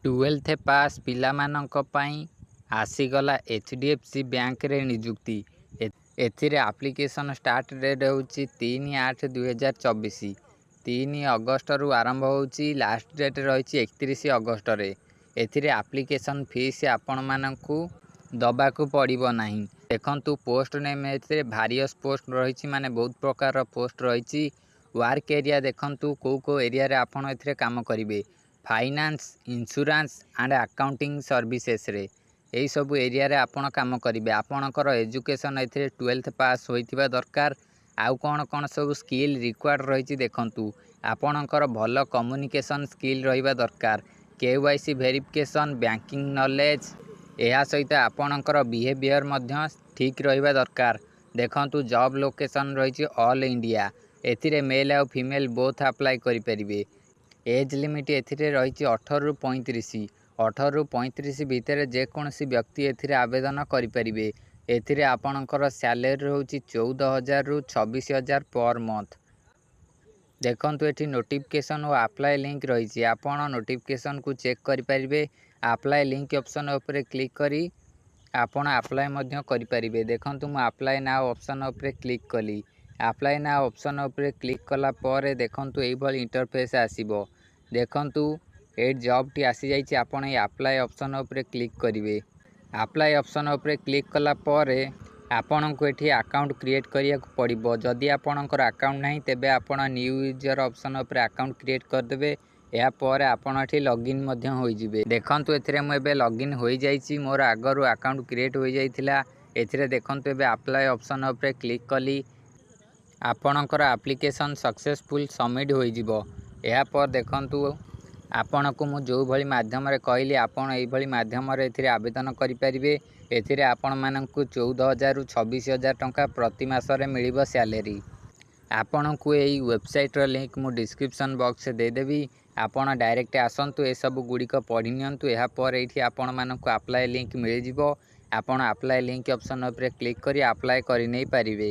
12th pass ପିଲାମାନଙ୍କ ପାଇଁ ଆସିଗଲା HDFC ବ୍ୟାଙ୍କରେ ନିଯୁକ୍ତି। ଏଥିରେ ଆପ୍ଲିକେସନ୍ ଷ୍ଟାର୍ଟ ଡେଟ୍ ହେଉଛି 3/8/2024। 3 ଅଗଷ୍ଟରୁ ଆରମ୍ଭ ହେଉଛି, ଲାଷ୍ଟ ଡେଟ୍ ରହିଛି 31 ଅଗଷ୍ଟରେ। ଏଥିରେ ଆପ୍ଲିକେସନ୍ ଫିସ୍ ଆପଣମାନଙ୍କୁ ଦେବାକୁ ପଡ଼ିବ ନାହିଁ। ଦେଖନ୍ତୁ ପୋଷ୍ଟ ନେମ୍ ଏଥିରେ ଭାରିୟସ୍ ପୋଷ୍ଟ ରହିଛି, ମାନେ ବହୁତ ପ୍ରକାରର ପୋଷ୍ଟ ରହିଛି। ୱାର୍କ ଏରିଆ ଦେଖନ୍ତୁ କେଉଁ ଏରିଆରେ ଆପଣ ଏଥିରେ କାମ କରିବେ। ଫାଇନାନ୍ସ, ଇନ୍ସୁରାନ୍ସ ଆଣ୍ଡ ଆକାଉଣ୍ଟିଂ ସର୍ଭିସେସରେ ଏହିସବୁ ଏରିଆରେ ଆପଣ କାମ କରିବେ। ଆପଣଙ୍କର ଏଜୁକେସନ୍ ଏଥିରେ 12th ପାସ୍ ହୋଇଥିବା ଦରକାର। ଆଉ କ'ଣ କ'ଣ ସବୁ ସ୍କିଲ୍ ରିକ୍ୱାର୍ଡ଼ ରହିଛି ଦେଖନ୍ତୁ। ଆପଣଙ୍କର ଭଲ କମ୍ୟୁନିକେସନ୍ ସ୍କିଲ୍ ରହିବା ଦରକାର। KYC ଭେରିଫିକେସନ୍, ବ୍ୟାଙ୍କିଂ ନଲେଜ୍, ଏହା ସହିତ ଆପଣଙ୍କର ବିହେଭିଅର୍ ମଧ୍ୟ ଠିକ୍ ରହିବା ଦରକାର। ଦେଖନ୍ତୁ ଜବ୍ ଲୋକେସନ୍ ରହିଛି ଅଲ୍ ଇଣ୍ଡିଆ। ଏଥିରେ ମେଲ୍ ଆଉ ଫିମେଲ୍ ବୋଥ୍ ଆପ୍ଲାଏ କରିପାରିବେ। ଏଜ୍ ଲିମିଟ୍ ଏଥିରେ ରହିଛି 18ରୁ 35। 18ରୁ 35 ଭିତରେ ଯେକୌଣସି ବ୍ୟକ୍ତି ଏଥିରେ ଆବେଦନ କରିପାରିବେ। ଏଥିରେ ଆପଣଙ୍କର ସ୍ୟାଲେରୀ ରହୁଛି 14,000ରୁ 26,000 ପର୍ ମନ୍ଥ। ଦେଖନ୍ତୁ ଏଠି ନୋଟିଫିକେସନ୍ ଓ ଆପ୍ଲାଏ ଲିଙ୍କ୍ ରହିଛି। ଆପଣ ନୋଟିଫିକେସନ୍କୁ ଚେକ୍ କରିପାରିବେ। ଆପ୍ଲାଏ ଲିଙ୍କ୍ ଅପସନ୍ ଉପରେ କ୍ଲିକ୍ କରି ଆପଣ ଆପ୍ଲାଏ ମଧ୍ୟ କରିପାରିବେ। ଦେଖନ୍ତୁ ମୁଁ ଆପ୍ଲାଏ ନାଓ ଅପସନ୍ ଉପରେ କ୍ଲିକ୍ କଲି। ଆପ୍ଲାଏ ନାଓ ଅପସନ୍ ଉପରେ କ୍ଲିକ୍ କଲା ପରେ ଦେଖନ୍ତୁ ଏଇଭଳି ଇଣ୍ଟରଫେସ୍ ଆସିବ। ଦେଖନ୍ତୁ ଏଇ ଜବ୍ଟି ଆସିଯାଇଛି। ଆପଣ ଏଇ ଆପ୍ଲାଏ ଅପସନ୍ ଉପରେ କ୍ଲିକ୍ କରିବେ। ଆପ୍ଲାଏ ଅପସନ୍ ଉପରେ କ୍ଲିକ୍ କଲା ପରେ ଆପଣଙ୍କୁ ଏଠି ଆକାଉଣ୍ଟ କ୍ରିଏଟ୍ କରିବାକୁ ପଡ଼ିବ। ଯଦି ଆପଣଙ୍କର ଆକାଉଣ୍ଟ ନାହିଁ ତେବେ ଆପଣ ନ୍ୟୁ ୟୁଜର୍ ଅପସନ୍ ଉପରେ ଆକାଉଣ୍ଟ କ୍ରିଏଟ୍ କରିଦେବେ। ଏହାପରେ ଆପଣ ଏଠି ଲଗ୍ଇନ୍ ମଧ୍ୟ ହୋଇଯିବେ। ଦେଖନ୍ତୁ ଏଥିରେ ମୁଁ ଏବେ ଲଗ୍ଇନ୍ ହୋଇଯାଇଛି। ମୋର ଆଗରୁ ଆକାଉଣ୍ଟ କ୍ରିଏଟ୍ ହୋଇଯାଇଥିଲା। ଏଥିରେ ଦେଖନ୍ତୁ ଏବେ ଆପ୍ଲାଏ ଅପସନ୍ ଉପରେ କ୍ଲିକ୍ କଲି। ଆପଣଙ୍କର ଆପ୍ଲିକେସନ୍ ସକ୍ସେସଫୁଲ୍ ସବମିଟ୍ ହୋଇଯିବ। ଏହାପରେ ଦେଖନ୍ତୁ ଆପଣଙ୍କୁ ମୁଁ ଯେଉଁଭଳି ମାଧ୍ୟମରେ କହିଲି ଆପଣ ଏଇଭଳି ମାଧ୍ୟମରେ ଏଥିରେ ଆବେଦନ କରିପାରିବେ। ଏଥିରେ ଆପଣମାନଙ୍କୁ 14,000ରୁ 26,000 ଟଙ୍କା ପ୍ରତି ମାସରେ ମିଳିବ ସ୍ୟାଲେରୀ। ଆପଣଙ୍କୁ ଏଇ ୱେବସାଇଟ୍ର ଲିଙ୍କ୍ ମୁଁ ଡିସ୍କ୍ରିପ୍ସନ୍ ବକ୍ସରେ ଦେଇଦେବି। ଆପଣ ଡାଇରେକ୍ଟ ଆସନ୍ତୁ, ଏସବୁ ଗୁଡ଼ିକ ପଢ଼ି ନିଅନ୍ତୁ। ଏହାପରେ ଏଇଠି ଆପଣମାନଙ୍କୁ ଆପ୍ଲାଏ ଲିଙ୍କ୍ ମିଳିଯିବ। ଆପଣ ଆପ୍ଲାଏ ଲିଙ୍କ୍ ଅପସନ୍ ଉପରେ କ୍ଲିକ୍ କରି ଆପ୍ଲାଏ କରିନେଇ ପାରିବେ।